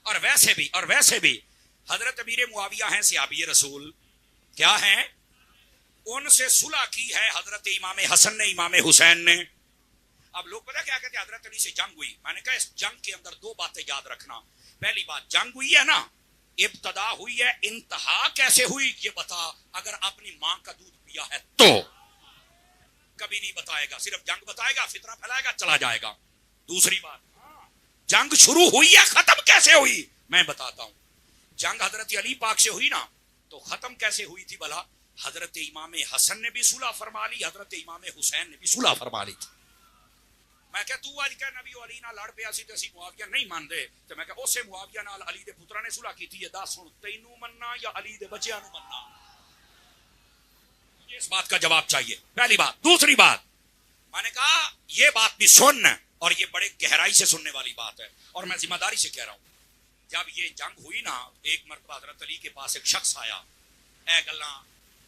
اور ویسے بھی حضرت امیر معاویہ ہیں صحابی رسول، کیا ہیں؟ ان سے صلح کی ہے حضرت امام حسن نے، امام حسین نے. اب لوگ پتہ کیا کہتے ہیں؟ حضرت علی سے جنگ ہوئی. میں نے کہا اس جنگ کے اندر دو باتیں یاد رکھنا. پہلی بات، جنگ ہوئی ہے نا، ابتدا ہوئی ہے، انتہا کیسے ہوئی یہ بتا. اگر اپنی ماں کا دودھ پیا ہے تو کبھی نہیں بتائے گا، صرف جنگ بتائے گا، فتنہ پھیلائے گا، چلا جائے گا. دوسری بات، جنگ شروع ہوئی ہے، ختم کیسے ہوئی میں بتاتا ہوں. جنگ حضرت علی پاک سے ہوئی نا، تو ختم کیسے ہوئی تھی بھلا؟ حضرت امام حسن نے بھی صلح فرما لی، حضرت امام حسین نے بھی صلح فرما لی تھی. میں کہ تو آج کہ نبی علی نال لڑ پیا سی تے اسی معاویہ نہیں مانتے، تے میں کہ اسے معاویہ نال علی دے پترا نے صلح کیتی ہے. دس سن، تینوں مننا یا علی دے بچیاں نو مننا؟ یہ اس بات کا جواب چاہیے، پہلی بات. دوسری بات، میں نے کہا یہ بات بھی سن، اور یہ بڑے گہرائی سے سننے والی بات ہے، اور میں ذمہ داری سے کہہ رہا ہوں. جب یہ جنگ ہوئی نا، ایک مرتبہ حضرت علی کے پاس ایک شخص آیا، اے گلاں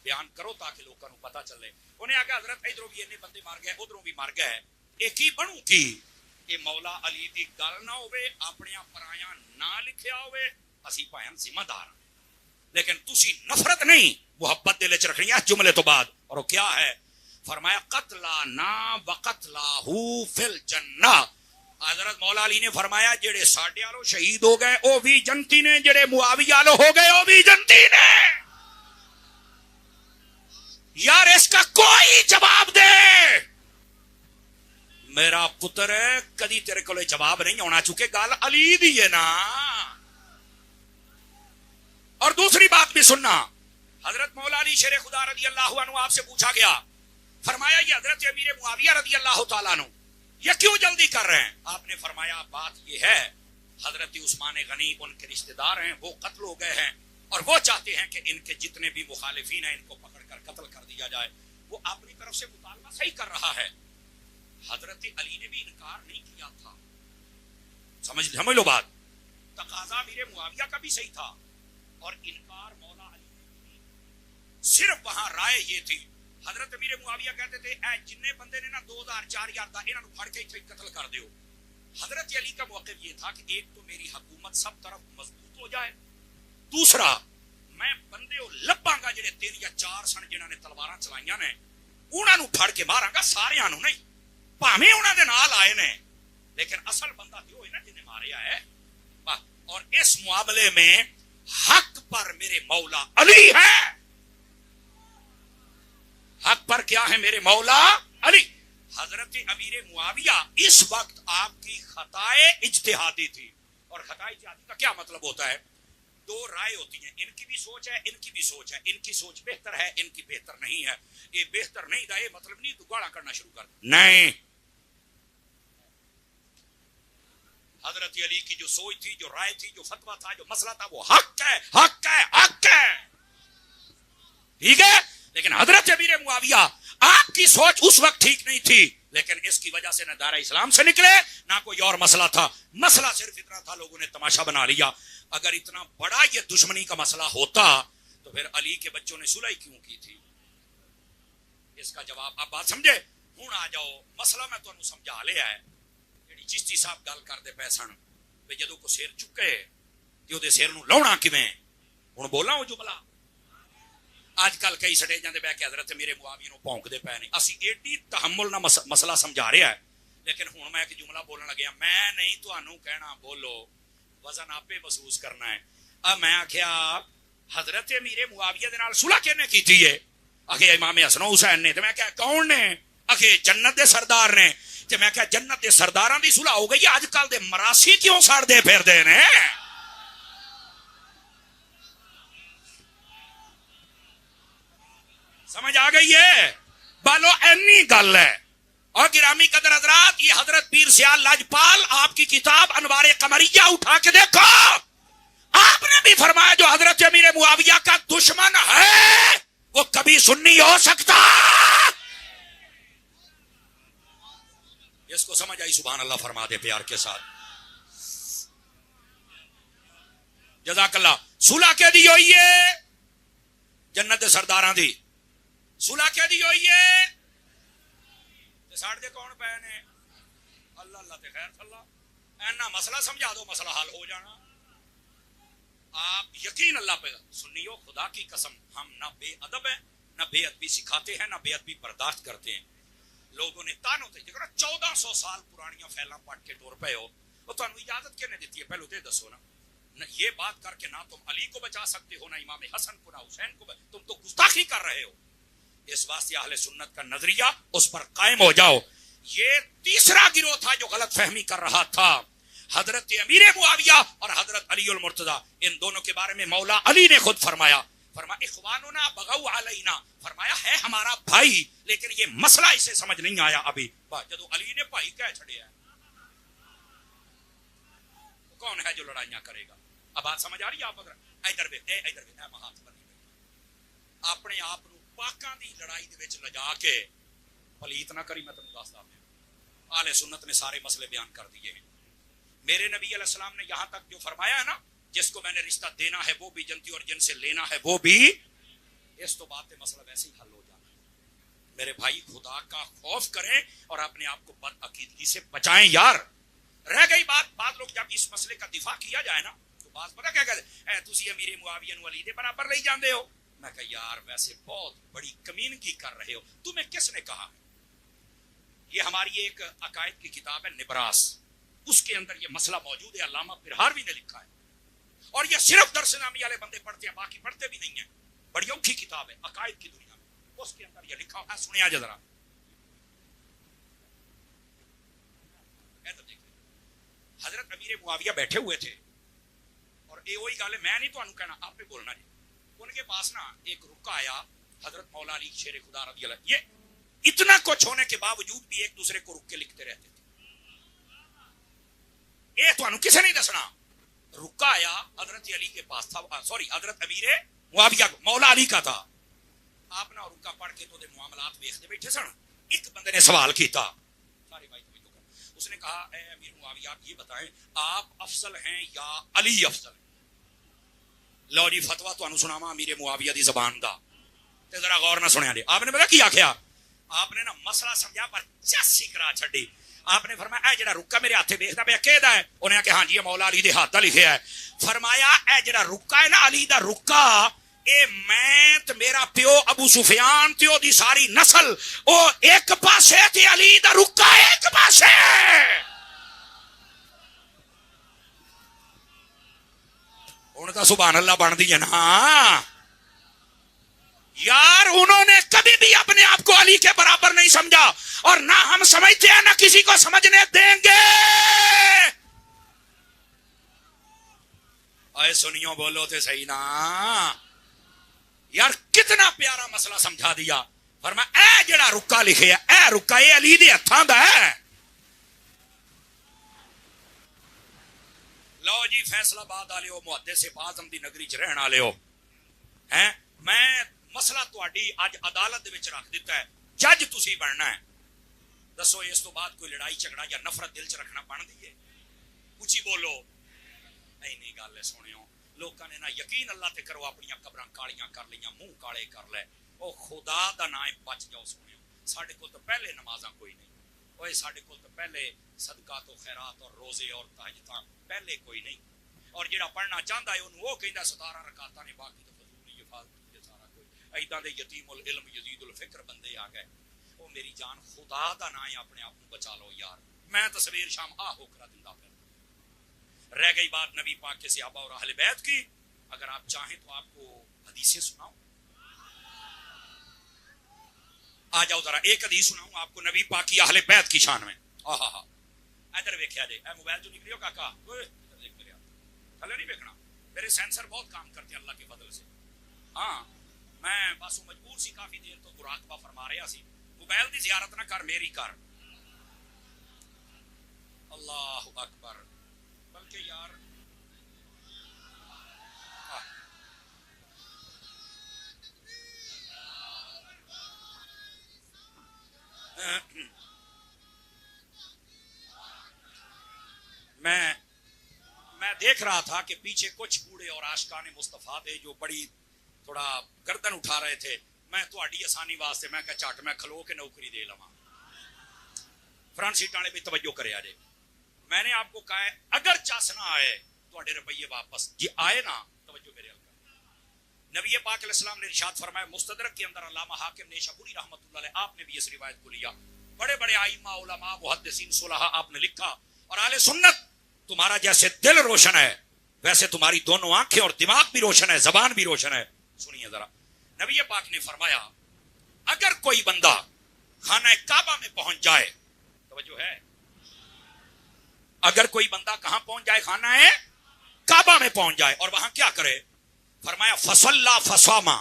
بیان کرو تاکہ لوگوں کو پتہ چلے. انہیں آگے حضرت ادھروں بھی اتنے بندے مار گئے، ادھروں بھی مار گئے، ایک ہی بنوں کی کہ مولا علی دی گل نہ ہوئے، اپنے پرایاں نہ لکھیا ہوئے، اسی پائیں ذمہ دار، لیکن تسی نفرت نہیں محبت دل وچ رکھنی ہے جملے تو بعد. اور وہ کیا ہے؟ فرمایا قتلانا وقتلاہو فی الجنہ. حضرت مولا علی نے فرمایا جڑے ساڈے والوں شہید ہو گئے وہ بھی جنتی نے، جڑے معاویہ والوں ہو گئے وہ بھی جنتی نے. یار اس کا کوئی جواب دے. میرا پتر کدی تیرے کو جواب نہیں ہونا، چونکہ گل علی دی ہے نا. اور دوسری بات بھی سننا، حضرت مولا علی شیر خدا رضی اللہ عنہ آپ سے پوچھا گیا، فرمایا یہ حضرت امیر معاویہ رضی اللہ تعالیٰ عنہ یہ کیوں جلدی کر رہے ہیں؟ آپ نے فرمایا بات یہ ہے، حضرت عثمان غنی ان کے رشتہ دار ہیں، وہ قتل ہو گئے ہیں، اور وہ چاہتے ہیں کہ ان کے جتنے بھی مخالفین ہیں ان کو پکڑ کر قتل کر دیا جائے. وہ اپنی طرف سے مطالبہ صحیح کر رہا ہے، حضرت علی نے بھی انکار نہیں کیا تھا. سمجھ لو بات. تقاضا امیر معاویہ کا بھی صحیح تھا اور انکار مولا علی نے. صرف وہاں رائے یہ تھی، حضرت امیر معاویہ کہتے تھے اے جننے بندے نے نا 2000-4000 دا انہاں نو پھڑ کے ایتھے قتل کر دیو. حضرت علی کا موقف یہ تھا کہ ایک تو میری حکومت سب طرف مضبوط ہو جائے، دوسرا میں بندے لباں گا جڑے 3 یا 4 سن جنہاں نے تلواراں چلائیاں نے، انہاں نو پھڑ کے ماراں گا، ساریاں نو نہیں، بھاویں انہاں دے نال آئے نے، لیکن اصل بندہ تے ہوئے نا جنہیں ماریا ہے. اور اس معاملے میں حق پر میرے مولا علی ہے. حق پر کیا ہے میرے مولا علی. حضرت امیر معاویہ اس وقت آپ کی خطائے اجتہادی تھی. اور خطائے اجتہادی کا کیا مطلب ہوتا ہے؟ 2 رائے ہوتی ہیں، ان کی بھی سوچ ہے، ان کی بھی سوچ ہے. ان کی سوچ بہتر ہے، ان کی بہتر نہیں ہے. یہ بہتر نہیں تھا یہ مطلب نہیں تو گاڑا کرنا شروع کر نہیں. حضرت علی کی جو سوچ تھی، جو رائے تھی، جو فتویٰ تھا، جو مسئلہ تھا، وہ حق ہے، حق ہے، حق ہے. ٹھیک ہے. لیکن حضرت امیر معاویہ آپ کی سوچ اس وقت ٹھیک نہیں تھی، لیکن اس کی وجہ سے نہ دائرہ اسلام سے نکلے نہ کوئی اور مسئلہ تھا. مسئلہ صرف اتنا تھا، لوگوں نے تماشا بنا لیا. اگر اتنا بڑا یہ دشمنی کا مسئلہ ہوتا تو پھر علی کے بچوں نے صلح کیوں کی تھی؟ اس کا جواب آپ بات سمجھے. ہوں آ جاؤ، مسئلہ میں تمہیں سمجھا لیا ہے. جڑی چشتی صاحب گل کرتے پے سن بے جدوں کو سیر چکے تے اودے سیر نو لاؤنا کیویں، ہن بولاں او جملہ. آج کل کئی سٹیجاں تے بہ کے حضرت میرے معاویہ نو بھونکدے پے نے. اسی ایڈی تحمل نہ مسئلہ سمجھا رہا ہے، لیکن ہن میں ایک جملہ بولن لگیا، میں نہیں تانوں کہنا بولو، وزن آپے محسوس کرنا ہے. اب میں آخیا حضرت امیر معاویہ دے نال صلح کنے کیتی ہے؟ آخے امام حسن و حسین نے. تے میں کہا کون نے؟ آخے جنت دے سردار نے. تے میں کہا جنت دے سرداراں دی صلح ہو گئی، اج کل دے مراسی کیوں سڑدے پھردے نے؟ سمجھ آ گئی ہے؟ بالو اینی گل ہے. اور گرامی قدر حضرات، یہ حضرت پیر سیال لاجپال آپ کی کتاب انوار قمریہ اٹھا کے دیکھو، آپ نے بھی فرمایا جو حضرت امیر معاویہ کا دشمن ہے وہ کبھی سنی ہو سکتا. اس کو سمجھ آئی؟ سبحان اللہ فرما دے پیار کے ساتھ. جزاک اللہ. صلح کے دی ہوئی ہے جنت دے سرداراں دی. صلح کے دی ہوئی ہے تے ساڈ دے کون پے نے؟ اللہ اللہ تے خیر اللہ. اینا مسئلہ سمجھا دو، مسئلہ حل ہو جانا. یقین اللہ پہ سنیو خدا کی قسم ہم نہ بے ادب ہیں نہ بے ادبی سکھاتے ہیں نہ بے ادبی برداشت کرتے ہیں. لوگوں نے تانوں تے جگہ 1400 سال پرانیاں فیلاں پڑھ کے ٹور پے ہو وہ تانوں اجازت کنے دیتی ہے پہلو تے دسو نا یہ بات کر کے نہ تم علی کو بچا سکتے ہو نہ امام حسن کو نہ حسین کو تم تو گستاخی کر رہے ہو. اس واسطے اہل سنت کا نظریہ اس پر قائم ہو جاؤ. یہ تیسرا گروہ تھا جو غلط فہمی کر رہا تھا. حضرت امیر معاویہ اور حضرت علی المرتضی ان دونوں کے بارے میں مولا علی نے خود فرمایا اخواننا بغوا علینا, فرمایا ہے ہمارا بھائی لیکن یہ مسئلہ اسے سمجھ نہیں آیا ابھی. جدو علی نے بھائی کہہ چھڑیا کون ہے جو لڑائیاں کرے گا. اب بات سمجھ آ رہی ہے آپ ادھر ہاتھ بنی اپنے آپ پاکاں دی لڑائی دے وچ لجا کے پلیت نہ کری. میں تمہیں دستا ہوں اہل سنت نے سارے مسئلے بیان کر دیے ہیں. میرے نبی علیہ السلام نے یہاں تک جو فرمایا ہے نا جس کو میں نے رشتہ دینا ہے وہ بھی جنتی اور جن سے لینا ہے وہ بھی, اس تو بات مسئلہ ویسے ہی حل ہو جانا. میرے بھائی خدا کا خوف کریں اور اپنے آپ کو بد عقیدگی سے بچائیں یار. رہ گئی بات بعض لوگ جب اس مسئلے کا دفاع کیا جائے نا تو بعض پتہ کیا کہتے ہیں تسی امیر معاویہ نو علی دے برابر لے جاندے ہو. میں کہا یار ویسے بہت بڑی کمینگی کر رہے ہو. تمہیں کس نے کہا؟ یہ ہماری ایک عقائد کی کتاب ہے نبراس, اس کے اندر یہ مسئلہ موجود ہے. علامہ برہاروی نے لکھا ہے اور یہ صرف درس نامی والے بندے پڑھتے ہیں باقی پڑھتے بھی نہیں ہیں. بڑی اوکھی کتاب ہے عقائد کی دنیا میں, اس کے اندر یہ لکھا ہے. سنیا جا ذرا حضرت امیر معاویہ بیٹھے ہوئے تھے اور یہ وہی گل ہے میں نہیں تو کہنا آپ پہ بولنا جی. ان کے پاس نا ایک رکا آیا حضرت مولا علی شیر خدا رضی اللہ, یہ اتنا کچھ ہونے کے باوجود بھی ایک دوسرے کو رک کے لکھتے رہتے تھے. یہ تو کسے نہیں دسنا. رکا آیا حضرت علی کے پاس تھا, سوری حضرت امیر معاویہ مولا علی کا تھا. آپ نے رکا پڑھ کے تو دے معاملات دیکھتے بیٹھے سن. ایک بندے نے سوال کیتا, سارے بھائی اس نے کہا اے امیر معاویہ آپ یہ بتائیں آپ افضل ہیں یا علی افضل ہیں؟ لو جی فتوا تو سناوا امیر معاویہ دی زبان دا تے ذرا غور نہ سنیا جی. آپ نے پتا کیا کیا, آپ نے نا مسئلہ سمجھا پر چاسی کرا چھڈی. آپ نے فرمایا اے جڑا رکا میرے ہاتھے ویکھدا پیا کہدا ہے؟ انہاں کہ ہاں جی مولا علی دے ہاتھ دا لکھیا ہے. فرمایا اے جڑا رکا ہے نا علی دا رکا, اے میں تے میرا پیو ابو سفیان تے او دی ساری نسل او ایک پاسے تے علی دا رکا ایک پاسے. ہن تا سبحان اللہ بن دی ہے نا یار. انہوں نے کبھی بھی اپنے آپ کو علی کے برابر نہیں سمجھا اور نہ ہم سمجھتے ہیں نہ کسی کو سمجھنے دیں گے. اے سنیو بولو تے صحیح نا یار. کتنا پیارا مسئلہ سمجھا دیا. فرمایا اے جڑا رکا لکھے اے رکا اے علی دے ہتھاں دا ہے. لو جی فیصلہ باد والے ہو, محدث اعظم دی نگری چ رہن والے ہو ہیں, میں مسئلہ تہاڈی اج عدالت دے وچ رکھ دیتا ہے. جج تسی بننا ہے. دسو اس تو بعد کوئی لڑائی جھگڑا یا نفرت دل چ رکھنا بن دی ہے؟ اونچی بولو. نہیں گل ہے سنیو, لوکاں نے نا یقین اللہ تے کرو اپنی قبراں کالیاں کر لیاں, منہ کالے کر لے. او خدا دا نام بچ جاؤ سنیو. ساڈے کول تو پہلے نمازاں کوئی نہیں, اوے ساڈے کول تو پہلے صدقات و خیرات اور روزے اور تہجداں پہلے کوئی نہیں. اور جڑا پڑھنا چاہندا ہے اونوں او کہندا 17 رکعتاں نے باقی تو فضول یہ فالتو یہ سارا کوئی. ایداں دے یتیم العلم یزید الفکر بندے آ گئے. او میری جان خدا دا نام ہے اپنے آپ کو بچا لو یار. میں تو سویر شام ہو کرا دیندا پھر. رہ گئی بات نبی پاک کے صحابہ اور اہل بیت کی. اگر آپ چاہیں تو آپ کو حدیثیں سناؤں. آ جاؤ ذرا ایک حدیث سناؤں آپ کو نبی پاک کی اہل بیت کی شان میں. ادھر ویکھیا جی, اے موبائل جو نکلیو کاکا, ادھر دیکھ میرے ہاتھ تھلے نہیں ویکھنا. میرے سینسر بہت کام کرتے ہیں اللہ کے فضل سے. ہاں میں بس مجبور سی کافی دیر تو مراقبہ فرما رہا سی. موبائل دی زیارت نہ کر, میری کر. اللہ اکبر. بلکہ یار میں دیکھ رہا تھا کہ پیچھے کچھ بوڑھے اور عاشقان مصطفیٰ تھے جو بڑی تھوڑا گردن اٹھا رہے تھے. میں تہاڈی آسانی واسطے میں کہ چٹ میں کھلو کے نوکری دے لواں. فرنٹ سیٹ والے بھی توجہ کرے آجے. میں نے آپ کو کہا ہے اگر چس نہ آئے تہاڈے روپیے واپس, جی آئے نا توجہ میرے نبی پاک علیہ السلام نے ارشاد فرمایا مستدرک کے اندر علامہ حاکم نیشابوری رحمۃ اللہ علیہ آپ نے بھی اس روایت کو لیا, بڑے بڑے ائمہ علماء محدثین صلحاء آپ نے لکھا, اور اہل سنت تمہارا جیسے دل روشن ہے ویسے تمہاری دونوں آنکھیں اور دماغ بھی روشن ہے, زبان بھی روشن ہے. سنیے ذرا, نبی پاک نے فرمایا اگر کوئی بندہ خانہ کعبہ میں پہنچ جائے, توجہ ہے, اگر کوئی بندہ کہاں پہنچ جائے, خانہ کعبہ میں پہنچ جائے, اور وہاں کیا کرے, فرمایا فصلا فصاما,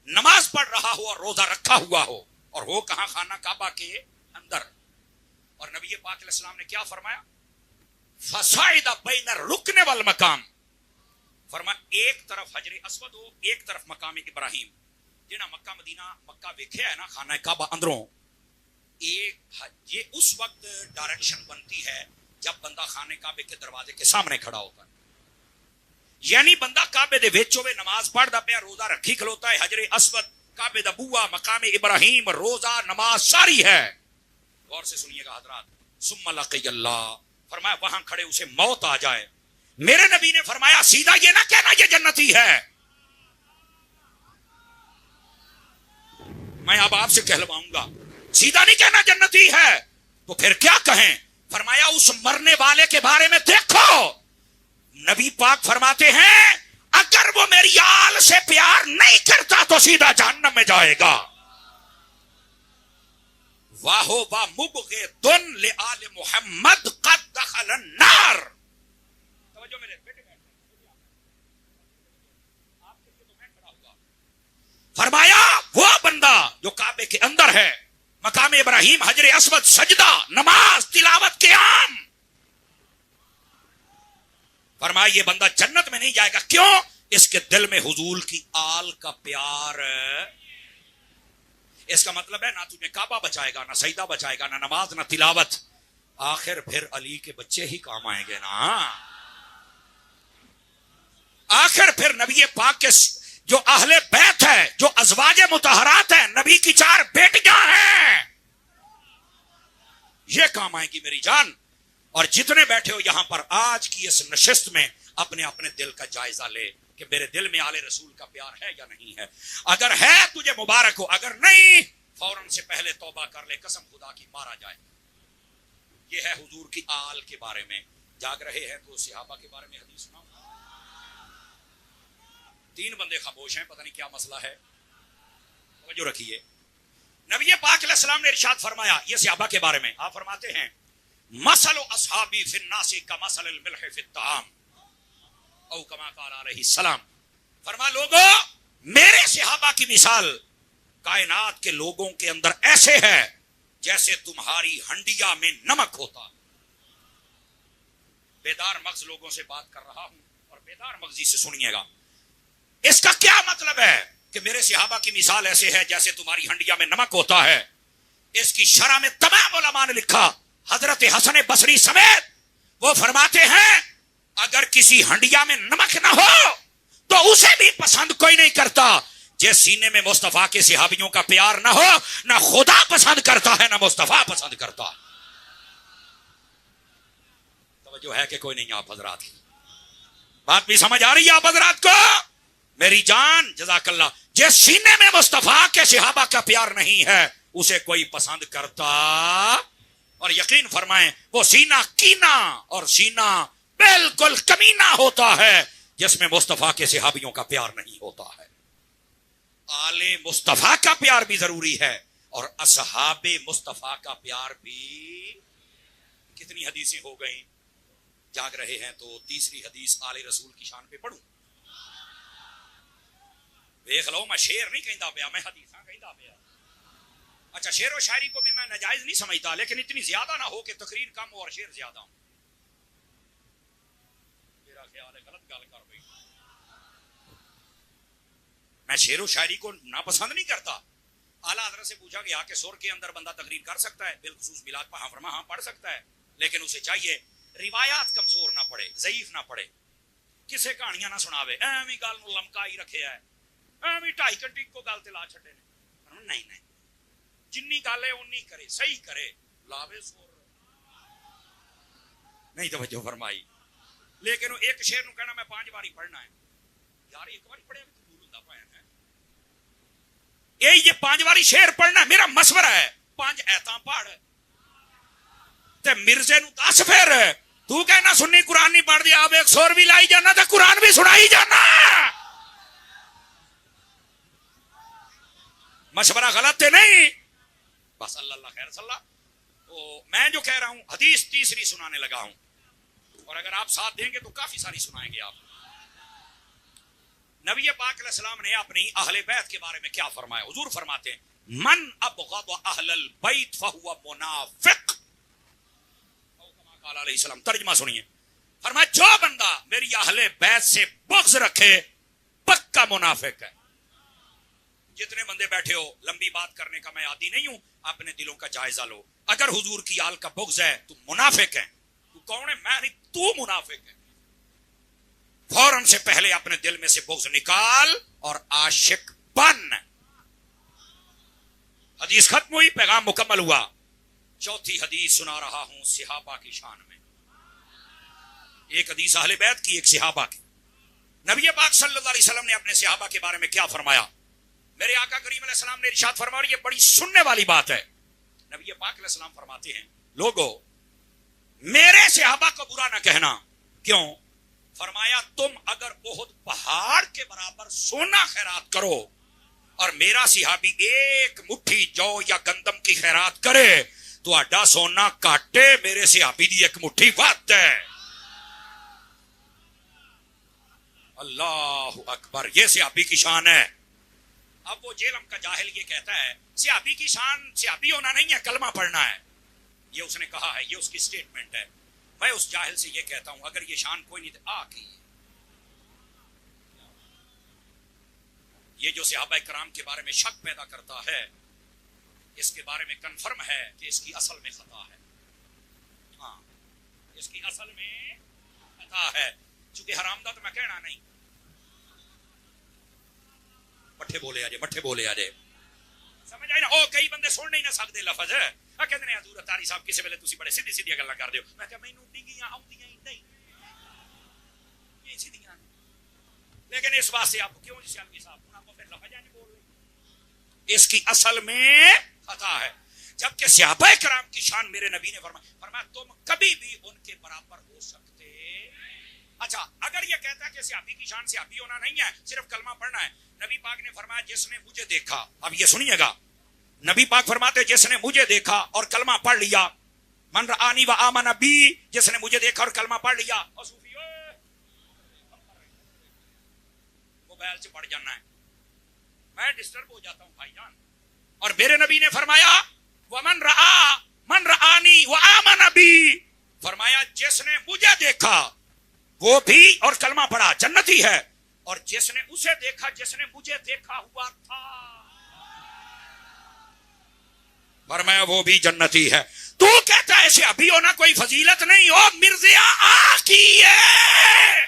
نماز پڑھ رہا ہو اور روزہ رکھا ہوا ہو, اور ہو کہاں, خانہ کعبہ کے اندر. اور نبی پاک علیہ السلام نے کیا فرمایا, فصعد بین الرکن والمقام, فرمایا ایک طرف حجر اسود ہو, ایک طرف مقام ابراہیم. جنہاں مکہ مدینہ مکہ ویکھیا ہے نا, خانہ کعبہ اندروں, یہ اس وقت ڈائریکشن بنتی ہے جب بندہ خانہ کعبے کے دروازے کے سامنے کھڑا ہوتا ہے. یعنی بندہ کعبے دے وچ ہوے, نماز پڑھدا پیا, روزہ رکھی کھلوتا ہے, حجر اسود, کعبے دا بوا, مقام ابراہیم, روزہ, نماز ساری ہے. غور سے سنیے گا حضرات. ثم لقی اللہ, فرمایا وہاں کھڑے اسے موت آ جائے. میرے نبی نے فرمایا سیدھا یہ نہ کہنا یہ جنتی ہے, میں اب آپ سے کہلواؤں گا, سیدھا نہیں کہنا جنتی ہے, تو پھر کیا کہیں. فرمایا اس مرنے والے کے بارے میں دیکھو, نبی پاک فرماتے ہیں اگر وہ میری آل سے پیار نہیں کرتا تو سیدھا جہنم میں جائے گا. واہو وا مبغضن لآل محمد قد دخل النار. توجہ میرے بیٹے, فرمایا وہ بندہ جو کعبے کے اندر ہے, مقام ابراہیم, حجر اسود, سجدہ, نماز, تلاوت, قیام, فرمایا یہ بندہ جنت میں نہیں جائے گا. کیوں؟ اس کے دل میں حضور کی آل کا پیار. اس کا مطلب ہے نہ تجھے کعبہ بچائے گا, نہ سجدہ بچائے گا, نہ نماز, نہ تلاوت, آخر پھر علی کے بچے ہی کام آئیں گے نا. آخر پھر نبی پاک کے جو اہل بیت ہے, جو ازواج مطہرات ہیں, نبی کی 4 بیٹیاں ہیں, یہ کام آئیں گی میری جان. اور جتنے بیٹھے ہو یہاں پر آج کی اس نشست میں اپنے اپنے دل کا جائزہ لے کہ میرے دل میں آل رسول کا پیار ہے یا نہیں ہے. اگر ہے تجھے مبارک ہو, اگر نہیں فوراً سے پہلے توبہ کر لے, قسم خدا کی مارا جائے. یہ ہے حضور کی آل کے بارے میں. جاگ رہے ہیں تو صحابہ کے بارے میں حدیث سناؤں. 3 بندے خاموش ہیں, پتہ نہیں کیا مسئلہ ہے, توجہ رکھیے. نبی پاک علیہ السلام نے ارشاد فرمایا یہ صحابہ کے بارے میں, آپ فرماتے ہیں مثل اصحابی فی الناس کمثل الملح فی الطعام او کما قال علیہ السلام. فرما لوگوں میرے صحابہ کی مثال کائنات کے لوگوں کے اندر ایسے ہے جیسے تمہاری ہنڈیا میں نمک ہوتا. بیدار مغز لوگوں سے بات کر رہا ہوں اور بیدار مغزی سے سنیے گا. اس کا کیا مطلب ہے کہ میرے صحابہ کی مثال ایسے ہے جیسے تمہاری ہنڈیا میں نمک ہوتا ہے. اس کی شرح میں تمام علماء نے لکھا, حضرت حسن بصری سمیت, وہ فرماتے ہیں اگر کسی ہنڈیا میں نمک نہ ہو تو اسے بھی پسند کوئی نہیں کرتا. جس سینے میں مصطفیٰ کے صحابیوں کا پیار نہ ہو, نہ خدا پسند کرتا ہے نہ مصطفیٰ پسند کرتا. توجہ ہے کہ کوئی نہیں آپ حضرات کی بات بھی سمجھ آ رہی ہے آپ حضرات کو؟ میری جان جزاک اللہ. جس سینے میں مصطفیٰ کے صحابہ کا پیار نہیں ہے اسے کوئی پسند کرتا. اور یقین فرمائیں وہ سینہ کینا اور سینہ بالکل کمینہ ہوتا ہے جس میں مصطفیٰ کے صحابیوں کا پیار نہیں ہوتا ہے. آل مصطفیٰ کا پیار بھی ضروری ہے اور اصحاب مصطفیٰ کا پیار بھی. کتنی حدیثیں ہو گئیں, جاگ رہے ہیں تو تیسری حدیث آل رسول کی شان پہ پڑھوں. دیکھ لو میں شعر نہیں کہندا پیا, میں حدیثاں کہندا پیا. اچھا شعر و شاعری کو بھی میں ناجائز نہیں سمجھتا, لیکن اتنی زیادہ نہ ہو کہ تقریر کم ہو اور شعر زیادہ ہو. میرا خیال ہے غلط گل کر رہی. میں شعر و شاعری کو ناپسند نہیں کرتا. اعلیٰ حضرت سے پوچھا گیا کہ سر کے اندر بندہ تقریر کر سکتا ہے, بالخصوص میلاد پہ ہاں پڑھ سکتا ہے, لیکن اسے چاہیے روایات کمزور نہ پڑے, ضعیف نہ پڑے, کسے کہانیاں نہ سناوے, ایویں گل نو لمکائی رکھے ہے, ایویں 2.5 گھنٹے کو گل تے لا چھڈے نے. نہیں جنی گل ہے اونی کرے, صحیح کرے, لاوے سور نہیں. توجہ فرمائی, لیکن وہ ایک شعر نو کہنا میں 5 باری پڑھنا ہے. یار ایک باری پڑھے تو بھول ہوتا پایا ہے. یہ 5 باری شعر پڑھنا میرا مشورہ ہے. 5 ایتاں پڑھ تے مرزے نو 10 پھر تو کہنا سنی قرآن نہیں پڑھ دیا. آپ ایک سور بھی لائی جانا تے قرآن بھی سنائی جانا. مشورہ غلط ہے نہیں. بس اللہ خیر صلی اللہ. تو میں جو کہہ رہا ہوں حدیث تیسری سنانے لگا ہوں, اور اگر آپ ساتھ دیں گے تو کافی ساری سنائیں گے آپ. نبی پاک علیہ السلام نے اپنی اہل بیت کے بارے میں کیا فرمایا؟ حضور فرماتے ہیں من ابغض اہل البیت فہو منافق. علیہ السلام ترجمہ سنیے. فرمایا جو بندہ میری اہل بیت سے بغض رکھے پکا منافق ہے. جتنے بندے بیٹھے ہو, لمبی بات کرنے کا میں عادی نہیں ہوں, اپنے دلوں کا جائزہ لو. اگر حضور کی آل کا بغض ہے تو منافق ہے. تو کون ہے؟ میں نہیں, تو منافق ہے. فوراً سے پہلے اپنے دل میں سے بغض نکال اور عاشق بن. حدیث ختم ہوئی, پیغام مکمل ہوا. چوتھی حدیث سنا رہا ہوں صحابہ کی شان میں. ایک حدیث اہل بیت کی, ایک صحابہ کی. نبی پاک صلی اللہ علیہ وسلم نے اپنے صحابہ کے بارے میں کیا فرمایا؟ میرے آقا کریم علیہ السلام نے ارشاد فرمایا, یہ بڑی سننے والی بات ہے. نبی پاک علیہ السلام فرماتے ہیں لوگو میرے صحابہ کو برا نہ کہنا. کیوں؟ فرمایا تم اگر احد پہاڑ کے برابر سونا خیرات کرو اور میرا صحابی ایک مٹھی جو یا گندم کی خیرات کرے تو اڈا سونا کاٹے میرے صحابی دی ایک مٹھی وقت ہے. اللہ اکبر, یہ صحابی کی شان ہے. اب وہ جیلم کا جاہل یہ کہتا ہے صحابی کی شان صحابی ہونا نہیں ہے, کلمہ پڑھنا ہے. یہ اس نے کہا ہے, یہ اس کی سٹیٹمنٹ ہے. میں اس جاہل سے یہ کہتا ہوں اگر یہ شان کوئی نہیں تو آ کی یہ جو صحابہ کرام کے بارے میں شک پیدا کرتا ہے, اس کے بارے میں کنفرم ہے کہ اس کی اصل میں خطا ہے. ہاں, اس کی اصل میں خطا ہے. چونکہ حرام دا تو میں کہنا نہیں. مٹھے بولے آجے, مٹھے بولے آجے, سمجھ آئی نا. او کئی بندے سن نہیں نہ سکتے لفظ ہے. کہتے ہیں حضور تاری صاحب کسی ویلے تسی بڑے سیدھی سیدھی گلاں کر دیو. میں کہ مینوں ڈنگیاں آوندیاں ہی نہیں, یہ سیدھیاں. لیکن اس واسطے آپ کیوں جی سیالوی صاحب انہاں کو پھر لفظ نہیں بول رہے؟ اس کی اصل میں خطا ہے. جبکہ صحابہ کرام کی شان میرے نبی نے فرمایا تم کبھی بھی ان کے برابر ہو سکتے. اچھا, اگر یہ کہتا ہے کہ صحابی کی شان صحابی ہونا نہیں ہے, صرف کلمہ پڑھنا ہے. نبی پاک نے فرمایا جس نے مجھے دیکھا, اب یہ سنیے گا, نبی پاک فرماتے جس نے مجھے دیکھا اور کلمہ پڑھ لیا, من رآنی و آمن بی, جس نے مجھے دیکھا اور کلمہ پڑھ لیا. اور صوفی موبائل سے پڑھ جانا ہے, میں ڈسٹرب ہو جاتا ہوں بھائی جان. اور میرے نبی نے فرمایا ومن رآ من رآنی و آمن بی, فرمایا جس نے مجھے دیکھا وہ بھی اور کلمہ پڑھا جنتی ہے, اور جس نے اسے دیکھا جس نے مجھے دیکھا ہوا تھا فرمایا وہ بھی جنتی ہے. تو کہتا ہے ایسے ابھی ہونا کوئی فضیلت نہیں ہو, مرزیا آقی ہے.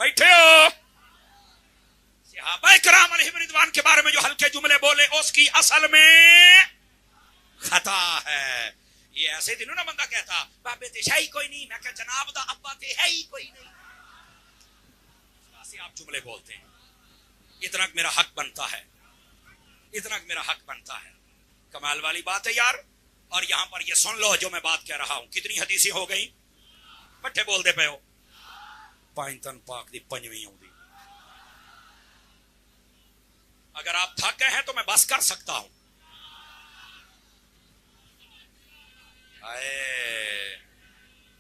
بیٹھے ہو, صحابہ کرام علیہم رضوان کے بارے میں جو ہلکے جملے بولے اس کی اصل میں خطا ہے. یہ ایسے دنوں نا بندہ کہتا بابے تے ہے ہی کوئی نہیں, میں کہ جناب دا ابا تے ہے ہی کوئی نہیں. ایسے آپ جملے بولتے ہیں. اتنا میرا حق بنتا ہے, اتنا میرا حق بنتا ہے. کمال والی بات ہے یار. اور یہاں پر یہ سن لو جو میں بات کہہ رہا ہوں, کتنی حدیثیں ہو گئی, بٹھے بول دے پے ہو. پائنتن پاک دی پنجویں ہوں دی. اگر آپ تھک گئے ہیں تو میں بس کر سکتا ہوں.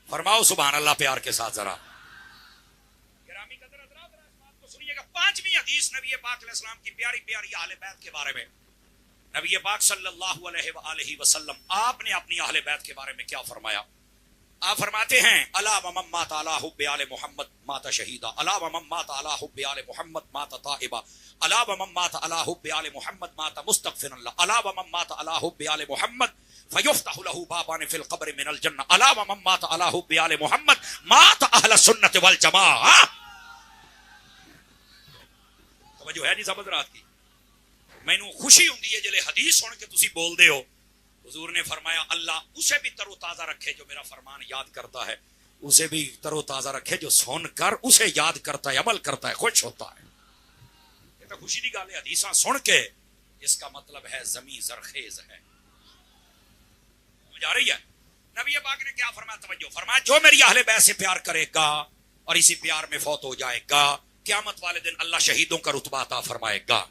فرماؤ سبحان اللہ پیار کے ساتھ ذرا. گرامی قدر حضرات بات کو سنیے گا. 5ویں حدیث نبی پاک علیہ السلام کی پیاری پیاری اہل بیت کے بارے میں. نبی پاک صلی اللہ علیہ وآلہ وسلم آپ نے اپنی اہل بیت کے بارے میں کیا فرمایا؟ آپ فرماتے ہیں الا ومن مات علی حب آل محمد مات شہیدا, الا ومن مات علی حب آل محمد مات تائبا, الا ومن مات علی حب آل محمد مات مستغفرا له, الا ومن مات علی حب آل محمد فیفتح له بابان فی القبر من الجنہ, الا ومن مات علی حب آل محمد مات اہل السنۃ والجماعہ. توجہ ہے نہیں سمجھ رات کی؟ مینوں خوشی ہوندی ہے جلے حدیث سن کے تسی بول دے ہو. حضور نے فرمایا اللہ اسے بھی تر و تازہ رکھے جو میرا فرمان یاد کرتا ہے، اسے بھی تر و تازہ رکھے جو سن کر اسے یاد کرتا ہے، عمل کرتا ہے، خوش ہوتا ہے۔ یہ تو خوشی کی گل ہے، حدیثاں سن کے اس کا مطلب ہے زمین زرخیز ہے۔ سمجھ آ رہی ہے؟ نبی پاک نے کیا فرمایا؟ توجہ فرمایا جو میری اہل بیت سے پیار کرے گا اور اسی پیار میں فوت ہو جائے گا، قیامت والے دن اللہ شہیدوں کا رتبہ عطا فرمائے گا۔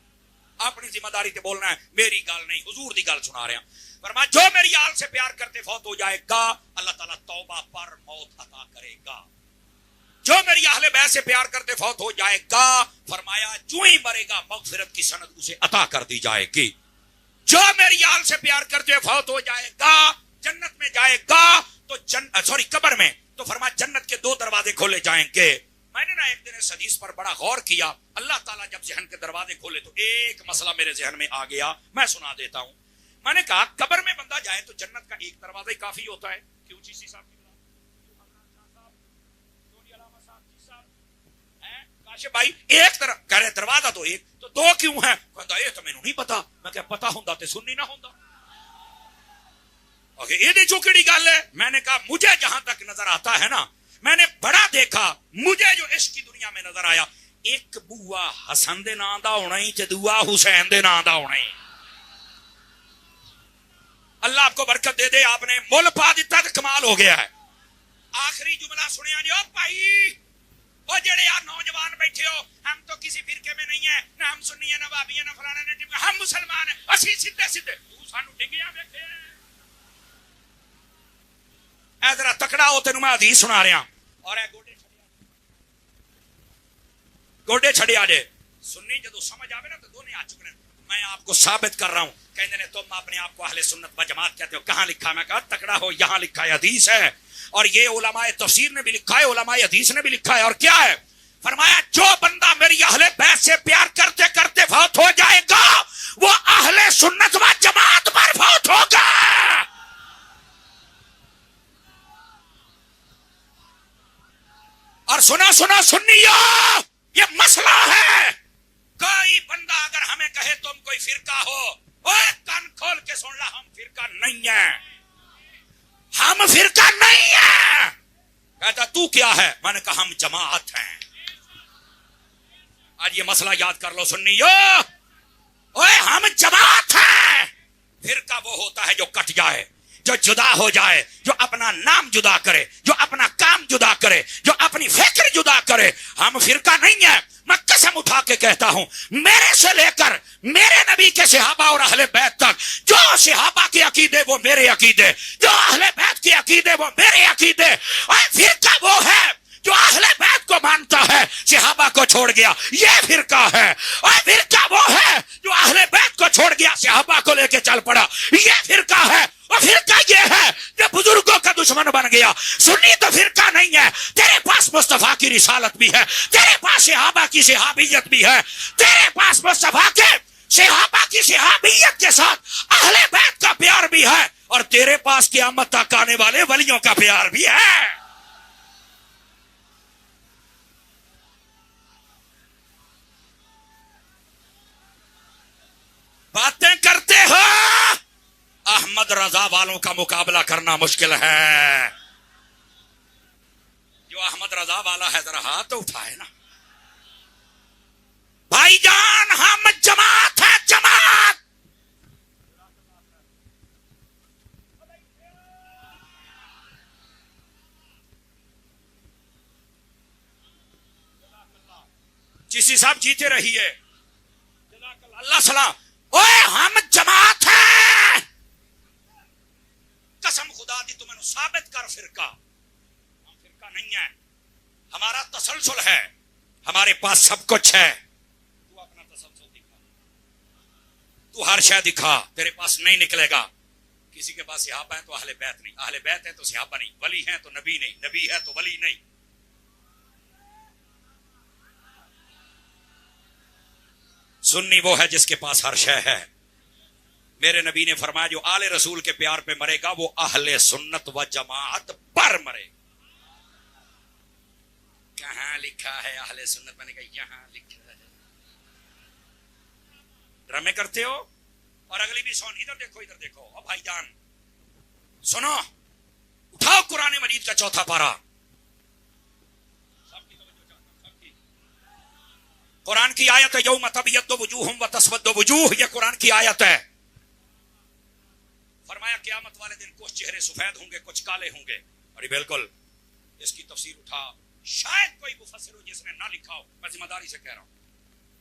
اپنی ذمہ داری تے بولنا ہے، میری گل نہیں، حضور دی گل سنا رہے ہیں۔ فرمایا جو میری آل سے پیار کرتے فوت ہو جائے گا اللہ تعالیٰ توبہ پر موت عطا کرے گا۔ جو میری اہل بیت سے پیار کرتے فوت ہو جائے گا فرمایا جو ہی مرے گا مغفرت کی سند اسے عطا کر دی جائے گی۔ جو میری آل سے پیار کرتے فوت ہو جائے گا جنت میں جائے گا تو قبر میں تو فرمایا جنت کے 2 دروازے کھولے جائیں گے۔ میں نے نا ایک دن اس حدیث پر بڑا غور کیا، اللہ تعالیٰ جب ذہن کے دروازے کھولے تو ایک مسئلہ میرے ذہن میں آ گیا، میں سنا دیتا ہوں۔ میں نے کہا قبر میں بندہ جائے تو جنت کا ایک دروازہ ہی کافی ہوتا ہے، کیوں چیسی صاحب کاشف بھائی ایک طرف کہہ رہے دروازہ تو ایک تو 2 کیوں ہیں؟ کہتا یہ تو میں نہیں پتا۔ میں کہا پتا ہوں تے سننی نہ ہوں۔ یہ چوکڑی گل ہے۔ میں نے کہا مجھے جہاں تک نظر آتا ہے نا، میں نے بڑا دیکھا، مجھے جو عشق کی دنیا میں نظر آیا ایک بوا حسن دے نام دا ہونا ہی تے دوا حسین دے نام دا ہونا ہی۔ اللہ آپ کو برکت دے دے، آپ نے مول پا دیتا تو کمال ہو گیا ہے۔ آخری جملہ سنیا جی، او بھائی وہ جڑے یار نوجوان بیٹھے ہو، ہم تو کسی فرقے میں نہیں ہیں، نہ ہم سنی ہیں نہ وہابی ہیں نہ فلانا نے، ہم مسلمان ہیں، اسی سیدھے سیدھے تو سانو ڈنگیاں ویکھے اے ذرا تکڑا ہو تینوں میں حدیث سنا رہا اور اے گوڈے چھڑیا جے سنی جدو سمجھ آوے نا تو دونے آ چکنے۔ میں آپ کو ثابت کر رہا ہوں، کہنے نے تم اپنے آپ کو اہل سنت و جماعت کہتے ہو، کہاں لکھا؟ میں کہا تکڑا ہو یہاں لکھا ہے، حدیث ہے، اور یہ علماء تفسیر نے بھی لکھا ہے، علماء حدیث نے بھی لکھا ہے۔ اور کیا ہے؟ فرمایا جو بندہ میری اہل بیت سے پیار کرتے کرتے فوت ہو جائے گا وہ اہل سنت و جماعت پر فوت ہوگا۔ اور سنا سنیو، یہ مسئلہ ہے۔ کوئی بندہ اگر ہمیں کہے تم کوئی فرقہ ہو، اوے کان کھول کے سن لا، ہم فرقہ نہیں ہیں، ہم فرقہ نہیں ہیں۔ کہتا تو کیا ہے؟ میں نے کہا ہم جماعت ہیں۔ آج یہ مسئلہ یاد کر لو سنیو، اوے ہم جماعت ہیں۔ فرقہ وہ ہوتا ہے جو کٹ جائے، جو جدا ہو جائے، جو اپنا نام جدا کرے، جو اپنا کام جدا کرے، جو اپنی فکر جدا کرے۔ ہم فرقہ نہیں ہیں۔ میں قسم اٹھا کے کہتا ہوں، میرے سے لے کر میرے نبی کے صحابہ اور اہل بیت تک، جو صحابہ کے عقیدے وہ میرے عقیدے، جو اہل بیت کے عقیدے وہ میرے عقیدے۔ اور فرقہ وہ ہے جو اہل بیت کو مانتا ہے صحابہ کو چھوڑ گیا، یہ فرقہ ہے۔ اور فرقہ وہ ہے جو اہل بیت کو چھوڑ گیا صحابہ کو لے کے چل پڑا، یہ فرقہ ہے۔ اور فرقہ یہ ہے جو بزرگوں کا دشمن بن گیا۔ سنی تو فرقہ نہیں ہے، تیرے پاس مصطفیٰ کی رسالت بھی ہے، تیرے پاس صحابہ کی صحابیت بھی ہے، تیرے پاس مصطفیٰ کے صحابہ کی صحابیت کے ساتھ اہل بیت کا پیار بھی ہے، اور تیرے پاس قیامت تک آنے والے ولیوں کا پیار بھی ہے۔ باتیں کرتے ہو، احمد رضا والوں کا مقابلہ کرنا مشکل ہے۔ جو احمد رضا والا ہے ذرا ہاتھ تو اٹھائے نا۔ بھائی جان ہم جماعت ہے، جماعت۔ جیسی صاحب جیتے رہیے، اللہ سلام۔ اوے ہم جماعت ہیں، قسم خدا دی تمہیں ثابت کر فرقہ۔ ہم فرقہ نہیں ہے، ہمارا تسلسل ہے، ہمارے پاس سب کچھ ہے۔ تو اپنا تسلسل دکھا، تو ہر شے دکھا، تیرے پاس نہیں نکلے گا۔ کسی کے پاس صحابہ ہے تو اہل بیت نہیں، اہل بیت ہے تو صحابہ نہیں، ولی ہیں تو نبی نہیں، نبی ہے تو ولی نہیں۔ سنی وہ ہے جس کے پاس ہر شے ہے۔ میرے نبی نے فرمایا جو آل رسول کے پیار پہ مرے گا وہ اہل سنت و جماعت پر مرے گا۔ کہاں لکھا ہے اہل سنت؟ میں نے کہا یہاں لکھا ہے۔ ڈرامے کرتے ہو؟ اور اگلی بھی سن، ادھر دیکھو ادھر دیکھو۔ اور بھائی جان سنو اٹھاؤ قرآن مجید کا چوتھا پارہ. قرآن کی آیت ہے یوم تبیض وجوہ وتسود وجوہ، یہ قرآن کی آیت ہے. فرمایا قیامت والے دن کچھ چہرے سفید ہوں گے کچھ کالے ہوں گے. ارے بالکل اس کی تفسیر اٹھا، شاید کوئی مفسر ہو جس نے نہ لکھا ہو، میں ذمہ داری سے کہہ رہا ہوں،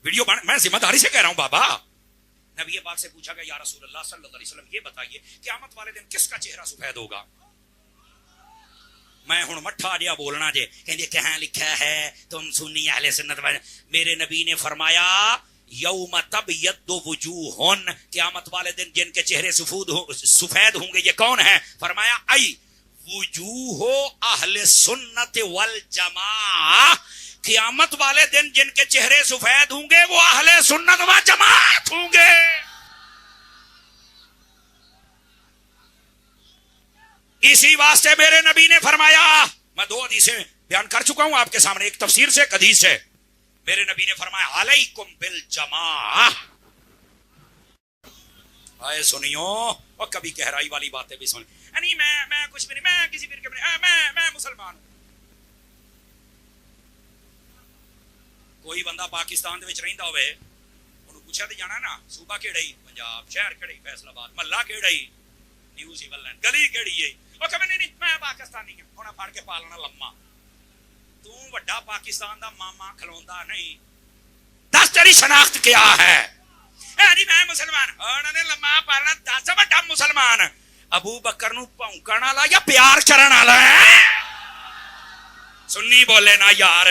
ویڈیو میں ذمہ داری سے کہہ رہا ہوں بابا. نبی پاک سے پوچھا گیا یا رسول اللہ صلی اللہ علیہ وسلم یہ بتائیے قیامت والے دن کس کا چہرہ سفید ہوگا؟ میں ہوں مٹھا جیا بولنا جے کہ کہاں لکھا ہے تم سنی اہل سنت. میرے نبی نے فرمایا یوم تبیض وجوہ، قیامت والے دن جن کے چہرے سفید ہوں گے یہ کون ہیں؟ فرمایا ای وجوہ اہل سنت والجماعہ، قیامت والے دن جن کے چہرے سفید ہوں گے وہ اہل سنت و جماعت ہوں گے. اسی واسطے میرے نبی نے فرمایا، میں 2 حدیثیں بیان کر چکا ہوں آپ کے سامنے، ایک تفسیر سے ایک حدیث سے. میرے نبی نے فرمایا علیکم بالجماعہ. آئے سنیو اور کبھی گہرائی والی باتیں بھی سنیں. نہیں میں کچھ بھی نہیں، میں کسی فرقے میں میں مسلمان ہوں. کوئی بندہ پاکستان دے وچ رہندا ہوئے انہوں پوچھا تے جانا نا صوبہ کیڑا ہی، پنجاب، شہر کیڑا ہی، فیصل آباد، محلہ کیڑا ہی، نیو سیول لینڈ، گلی کیڑی ہے؟ وہ کہے نہیں میں پاکستانی ہوں. ہونا پھڑ کے پالنا لما تو وڈا پاکستان دا ماما کھلوندا نہیں. دس تیری شناخت کیا ہے؟ نہیں میں مسلمان. انہوں نے لما پالنا 10 وڈا مسلمان. ابو بکر نو پونکن والا یا پیار کرن والا ہے؟ سنی بولے نا یار.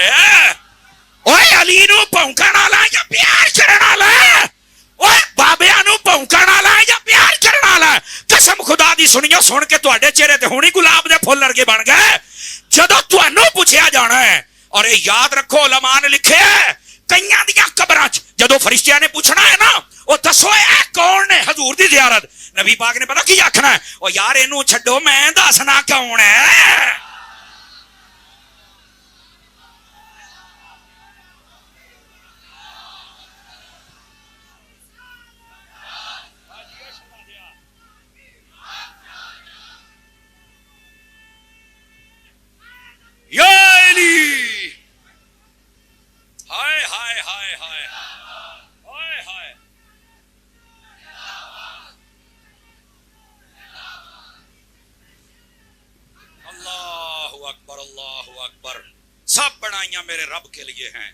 اوے علی نو پونکن والا یا پیار کرن والا ہے؟ اوے بابیاں نو پونکن والا یا پیار کرن والا ہے؟ قسم خدا دی سنیو سن کے تواڈے چہرے تے ہونی گلاب دے پھول ورگے بن گئے. جدوں تانوں پوچھیا جانا ہے، اور یہ یاد رکھو علماء نے لکھے کئیاں دیاں قبراں چ جدوں فرشتیاں نے پوچھنا ہے نا او دسو اے کون نے حضور دی زیارت، نبی پاک نے پتہ کی آکھنا ہے؟ او یار اینوں چھڈو میں دسنا کون ہے. یا علی ہائے ہائے ہائے ہائے ہائے ہائے. اللہ اکبر اللہ اکبر. سب بڑائیاں میرے رب کے لیے ہیں.